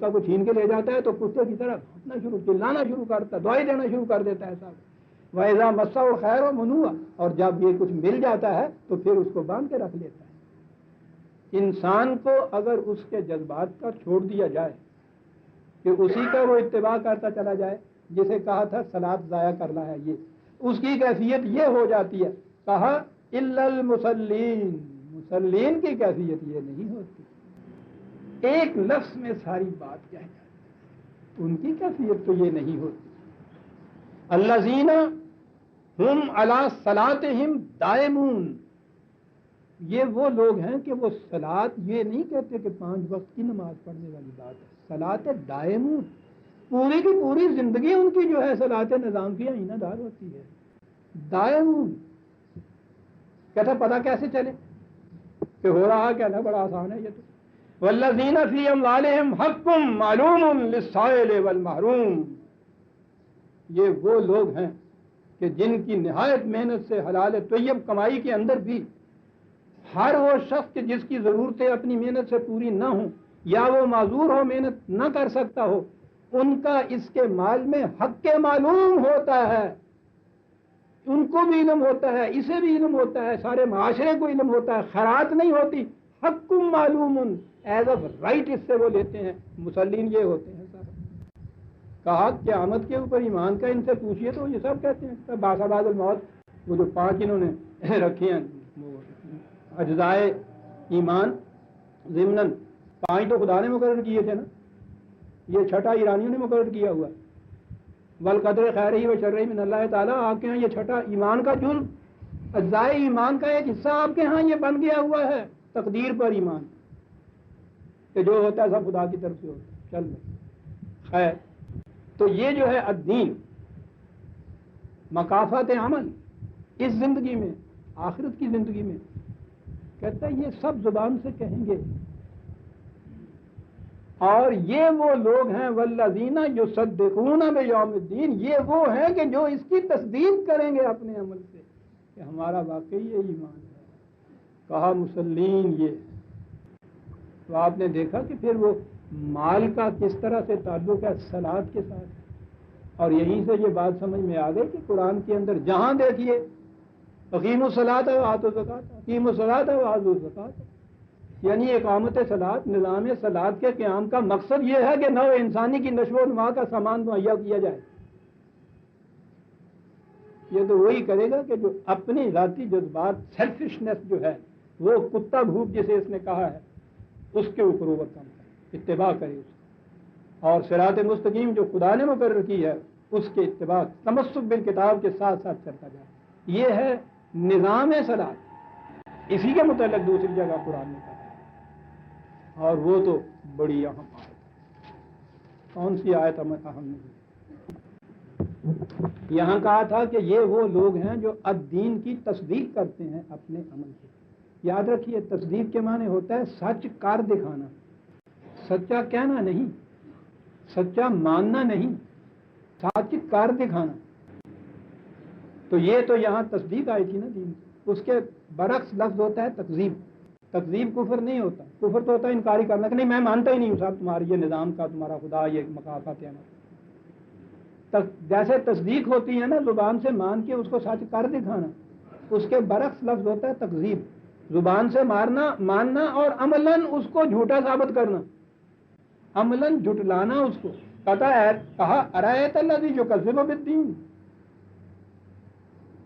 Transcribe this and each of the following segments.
کا کو چھین کے لے جاتا ہے تو کتے کی طرح بھونکنا شروع چلانا شروع کرتا ہے, دعائیں دینا شروع کر دیتا ہے صاحب. وَإِذَا مَسَّهُ الْخَيْرُ مَنُوعًا, اور جب یہ کچھ مل جاتا ہے تو پھر اس کو باندھ کے رکھ لیتا ہے. انسان کو اگر اس کے جذبات کا چھوڑ دیا جائے کہ اسی کا وہ اتباع کرتا چلا جائے, جسے کہا تھا صلاۃ ضائع کرنا ہے, یہ اس کی کیفیت یہ ہو جاتی ہے. کہا الا المصلین, مصلین کی کیفیت یہ نہیں ہوتی. ایک لفظ میں ساری بات کہہ جاتی ہے, ان کی کیفیت تو یہ نہیں ہوتی. الذین ہم علی صلاتہم دائمون, یہ وہ لوگ ہیں کہ وہ صلاۃ یہ نہیں کہتے کہ 5 وقت کی نماز پڑھنے والی بات ہے, صلاۃ دائمون, پوری کی پوری زندگی ان کی جو ہے صلاۃ نظام کی عینہ دار ہوتی ہے. دائمون کہتا پتہ کیسے چلے کہ ہو رہا کہنا بڑا آسان ہے یہ تو. والذین فی اموالہم حق معلوم للسائل والمحروم, یہ وہ لوگ ہیں کہ جن کی نہایت محنت سے حلال طیب کمائی کے اندر بھی ہر وہ شخص کہ جس کی ضرورتیں اپنی محنت سے پوری نہ ہوں یا وہ معذور ہو, محنت نہ کر سکتا ہو, ان کا اس کے مال میں حق معلوم ہوتا ہے. ان کو بھی علم ہوتا ہے, اسے بھی علم ہوتا ہے, سارے معاشرے کو علم ہوتا ہے. خیرات نہیں ہوتی, حق معلوم ایز اے رائٹ اس سے وہ لیتے ہیں. مصلین یہ ہوتے ہیں سارے. کہا قیامت کے اوپر ایمان کا ان سے پوچھیے تو یہ سب کہتے ہیں باسا بعد الموت, وہ جو 5 انہوں نے رکھے ہیں اجزائے ایمان ضمناً 5 تو خدا نے مقرر کیے تھے نا, یہ 6ٹھا ایرانیوں نے مقرر کیا ہوا. والقدر خیرہ و شرہ من اللہ تعالیٰ, آپ کے ہاں یہ 6ٹھا ایمان کا جزء, اجزائے ایمان کا ایک حصہ آپ کے ہاں یہ بن گیا ہوا ہے. تقدیر پر ایمان کہ جو ہوتا ہے سب خدا کی طرف سے ہوتا ہے. چل خیر, تو یہ جو ہے الدین مکافات عمل اس زندگی میں, آخرت کی زندگی میں, کہتا ہے یہ سب زبان سے کہیں گے. اور یہ وہ لوگ ہیں والذین یصدقون بیوم الدین, یہ وہ ہیں کہ جو اس کی تصدیق کریں گے اپنے عمل سے کہ ہمارا واقعی یہ ایمان ہے. کہا مسلمین یہ, تو آپ نے دیکھا کہ پھر وہ مال کا کس طرح سے تعلق ہے صلاۃ کے ساتھ. اور یہیں سے یہ بات سمجھ میں آ گئی کہ قرآن کے اندر جہاں دیکھیے اقیموا الصلاۃ وآتوا الزکاۃ, اقیموا الصلاۃ وآتوا الزکاۃ, یعنی اقامت صلاۃ, نظام صلاۃ کے قیام کا مقصد یہ ہے کہ نو انسانی کی نشو و نما کا سامان مہیا کیا جائے. یہ تو وہی کرے گا کہ جو اپنی ذاتی جذبات, سیلفشنس جو ہے, وہ کتا بھوک جسے اس نے کہا ہے, اس کے اوپر اوور کم کرے, اتباع کرے اس کو, اور صراط مستقیم جو خدا نے مقرر کی ہے اس کے اتباع تمسک بالکتاب کے ساتھ ساتھ چلتا جائے. یہ ہے نظام صلاۃ. اسی کے متعلق دوسری جگہ قرآن نے کہا, اور وہ تو بڑی اہم آیت ہے. کون سی آیت اہم نہیں؟ یہاں کہا تھا کہ یہ وہ لوگ ہیں جو الدین کی تصدیق کرتے ہیں اپنے عمل سے. یاد رکھیے تصدیق کے معنی ہوتا ہے سچ کر دکھانا, سچا کہنا نہیں, سچا ماننا نہیں, سچ کر دکھانا. تو یہ تو یہاں تصدیق آئی تھی نا دین. اس کے برعکس لفظ ہوتا ہے تکذیب. تکذیب کفر نہیں ہوتا, کفر تو ہوتا ہے انکاری کرنا کہ نہیں میں مانتا ہی نہیں ہوں صاحب تمہاری یہ نظام کا, تمہارا خدا یہ مقافات ہے. جیسے تصدیق ہوتی ہے نا زبان سے مان کے اس کو سچ کر دکھانا, اس کے برعکس لفظ ہوتا ہے تکذیب. زبان سے ماننا اور عملاً اس کو جھوٹا ثابت کرنا, عملاً جھٹلانا اس کو. کہا ارایت الذی یکذب بالدین,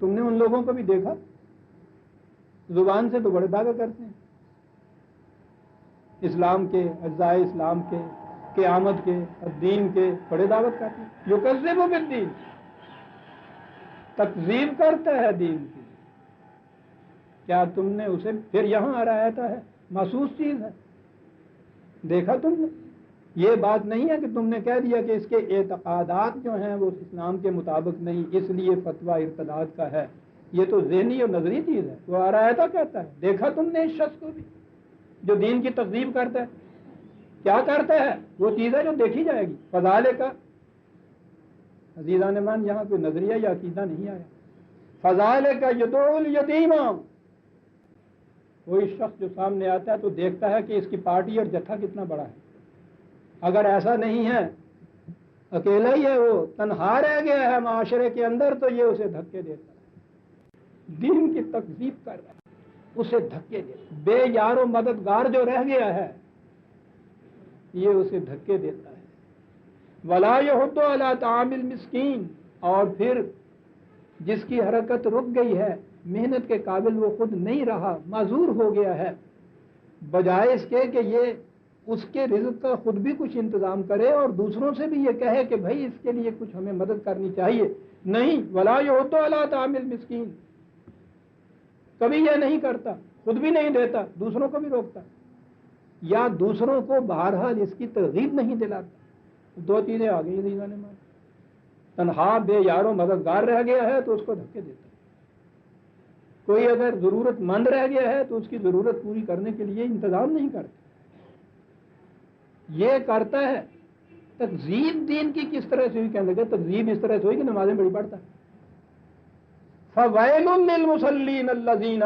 تم نے ان لوگوں کو بھی دیکھا زبان سے تو بڑے دعوے کرتے ہیں اسلام کے, اجزائے اسلام کے, قیامت کے, الدین کے, بڑے دعوت کرتے ہیں. یکذب بالدین, تکذیب کرتا ہے دین کی. کیا تم نے اسے پھر یہاں آتا ہے محسوس چیز ہے, دیکھا تم نے. یہ بات نہیں ہے کہ تم نے کہہ دیا کہ اس کے اعتقادات جو ہیں وہ اسلام کے مطابق نہیں, اس لیے فتویٰ ارتداد کا ہے. یہ تو ذہنی اور نظری چیز ہے. وہ آراتا کہتا ہے دیکھا تم نے اس شخص کو بھی جو دین کی تکذیب کرتا ہے. کیا کرتا ہے, وہ چیز ہے جو دیکھی جائے گی. فذالک عزیزان من, یہاں کوئی نظریہ یا عقیدہ نہیں آیا. فذالک یدعو الیتیم, کوئی شخص جو سامنے آتا ہے تو دیکھتا ہے کہ اس کی پارٹی اور جتھا کتنا بڑا ہے. اگر ایسا نہیں ہے، اکیلا ہی ہے، وہ تنہا رہ گیا ہے معاشرے کے اندر، تو یہ اسے دھکے دیتا ہے، دین کی تکذیب کر رہا ہے، اسے دھکے دیتا ہے۔ بے یار و مددگار جو رہ گیا ہے یہ اسے دھکے دیتا ہے۔ ولا یحض علی طعام المسکین، اور پھر جس کی حرکت رک گئی ہے، محنت کے قابل وہ خود نہیں رہا، معذور ہو گیا ہے، بجائے اس کے کہ یہ اس کے رزق کا خود بھی کچھ انتظام کرے اور دوسروں سے بھی یہ کہے کہ بھائی اس کے لیے کچھ ہمیں مدد کرنی چاہیے، نہیں، ولا یحض علی طعام المسکین، کبھی یہ نہیں کرتا، خود بھی نہیں دیتا، دوسروں کو بھی روکتا، یا دوسروں کو بہرحال اس کی ترغیب نہیں دلاتا۔ دو چیزیں آ گئی نے مان، تنہا بے یار و مددگار رہ گیا ہے تو اس کو دھکے دیتا ہے، کوئی اگر ضرورت مند رہ گیا ہے تو اس کی ضرورت پوری کرنے کے لیے انتظام نہیں کرتا، یہ کرتا ہے۔ تکذیب دین کی کس طرح سے ہوئی؟ کہنے لگے تکذیب اس طرح سے ہوئی کہ نمازیں بڑی پڑھتا ہے۔ فویل للمصلین الذین،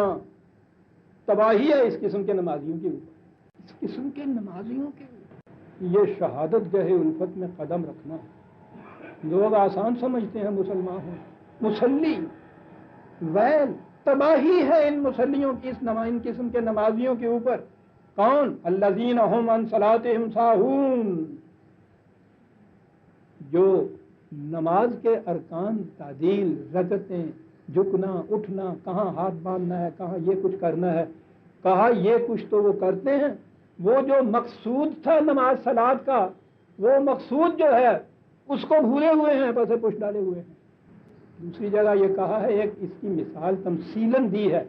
تباہی ہے اس قسم کے نمازیوں کے اوپر، اس قسم کے نمازیوں کے اوپر۔ یہ شہادت گاہ الفت میں قدم رکھنا ہے، لوگ آسان سمجھتے ہیں مسلمان ہوں، مصلی، ویل، تباہی ہے ان مسلیوں کی، ان قسم کے نمازیوں کے اوپر۔ کون؟ الذین هم عن صلاتهم ساہون، جو نماز کے ارکان، تعدیل، رکعتیں، جھکنا، اٹھنا، کہاں ہاتھ باندھنا ہے، کہاں یہ کچھ کرنا ہے، کہا یہ کچھ تو وہ کرتے ہیں، وہ جو مقصود تھا نماز صلات کا، وہ مقصود جو ہے اس کو بھولے ہوئے ہیں، پسے پش ڈالے ہوئے ہیں۔ دوسری جگہ یہ کہا ہے، ایک اس کی مثال تمثیلاً دی ہے،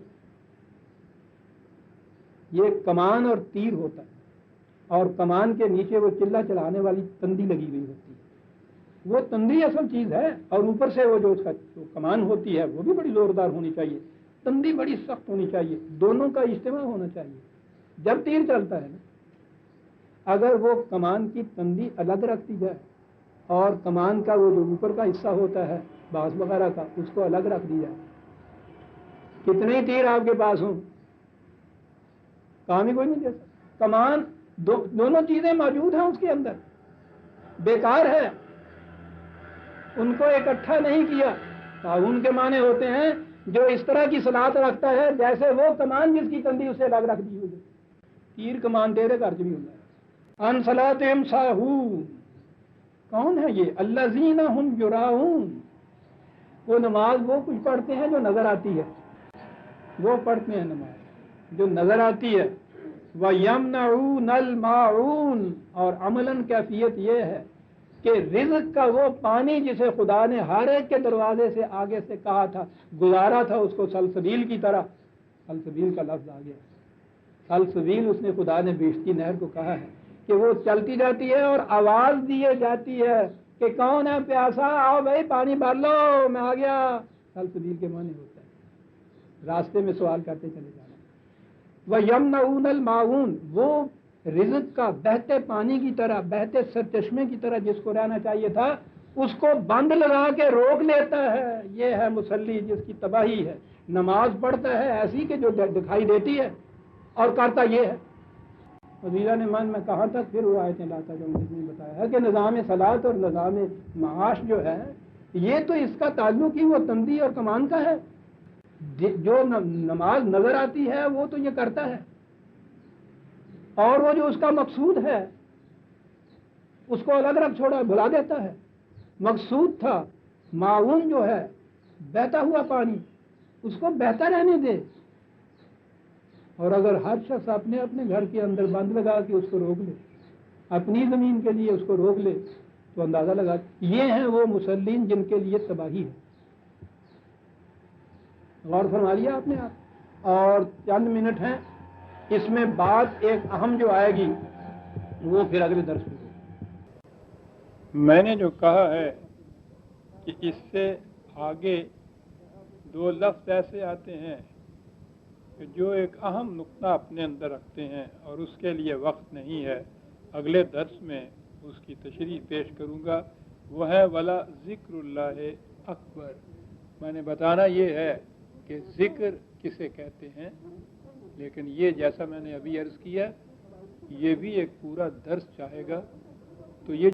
یہ کمان اور تیر ہوتا ہے، اور کمان کے نیچے وہ چلہ چلانے والی تندی لگی ہوئی ہوتی ہے، وہ تندی اصل چیز ہے، اور اوپر سے وہ جو اس کا جو کمان ہوتی ہے وہ بھی بڑی زوردار ہونی چاہیے، تندی بڑی سخت ہونی چاہیے، دونوں کا اجتماع ہونا چاہیے جب تیر چلتا ہے نا۔ اگر وہ کمان کی تندی الگ رکھ دی جائے اور کمان کا وہ جو اوپر کا حصہ ہوتا ہے باز وغیرہ کا، اس کو الگ رکھ دی جائے، کتنے ہی تیر آپ کے پاس ہوں کام ہی کوئی نہیں دے سکتا۔ کمان دونوں چیزیں موجود ہیں اس کے اندر، بیکار ہے، ان کو اکٹھا نہیں کیا۔ تعاون کے معنی ہوتے ہیں جو اس طرح کی صلاحیت رکھتا ہے جیسے وہ کمان جس کی تندی اسے الگ رکھ دی ہوئی، تیر کمان تیرے گھر بھی ہوتا ہے۔ ان صلاتہم ساہون، کون ہے یہ؟ الذین ہم یراؤن، وہ نماز وہ کچھ پڑھتے ہیں جو نظر آتی ہے، وہ پڑھتے ہیں نماز جو نظر آتی ہے۔ وَيَمْنَعُونَ الْمَاعُونَ، اور عملاً کیفیت یہ ہے کہ رزق کا وہ پانی جسے خدا نے ہر ایک کے دروازے سے آگے سے کہا تھا، گزارا تھا اس کو سلسبیل کی طرح، سلسبیل کا لفظ آ گیا، سلسبیل اس نے خدا نے بیشتی نہر کو کہا ہے کہ وہ چلتی جاتی ہے اور آواز دیے جاتی ہے کہ کون ہے پیاسا، آؤ بھائی پانی بھر لو، میں آ گیا۔ سلسبیل کے معنی ہوتا ہے راستے میں سوال کرتے چلے جانا۔ وَيَمْنَعُونَ الْمَاعُونَ، وہ رزق کا بہتے پانی کی طرح، بہتے سرچشمے کی طرح جس کو رہنا چاہیے تھا، اس کو بند لگا کے روک لیتا ہے۔ یہ ہے مصلی جس کی تباہی ہے۔ نماز پڑھتا ہے ایسی کہ جو دکھائی دیتی ہے اور کرتا یہ ہے۔ عزیزان ایمان میں کہاں تک پھر وہ آیتیں لاتا جو میں نے بتایا ہے کہ نظام صلاۃ اور نظام معاش جو ہے یہ تو اس کا تعلق ہی وہ تندی اور کمان کا ہے۔ جو نماز نظر آتی ہے وہ تو یہ کرتا ہے، اور وہ جو اس کا مقصود ہے اس کو الگ رکھ چھوڑا، بھلا دیتا ہے۔ مقصود تھا معاون جو ہے بہتا ہوا پانی، اس کو بہتا رہنے دے، اور اگر ہر شخص اپنے اپنے گھر کے اندر بند لگا کے اس کو روک لے، اپنی زمین کے لیے اس کو روک لے، تو اندازہ لگا یہ ہیں وہ مسلین جن کے لیے تباہی ہے۔ غور فرما لیا آپ نے آپ؟ اور چند منٹ ہیں، اس میں بات ایک اہم جو آئے گی وہ پھر اگلے درس میں۔ میں نے جو کہا ہے کہ اس سے آگے دو لفظ ایسے آتے ہیں کہ جو ایک اہم نقطہ اپنے اندر رکھتے ہیں اور اس کے لیے وقت نہیں ہے، اگلے درس میں اس کی تشریح پیش کروں گا، وہ ہے ولا ذکر اللہ اکبر۔ میں نے بتانا یہ ہے کہ ذکر کسے کہتے ہیں، لیکن یہ جیسا میں نے ابھی عرض کیا یہ بھی ایک پورا درس چاہے گا، تو یہ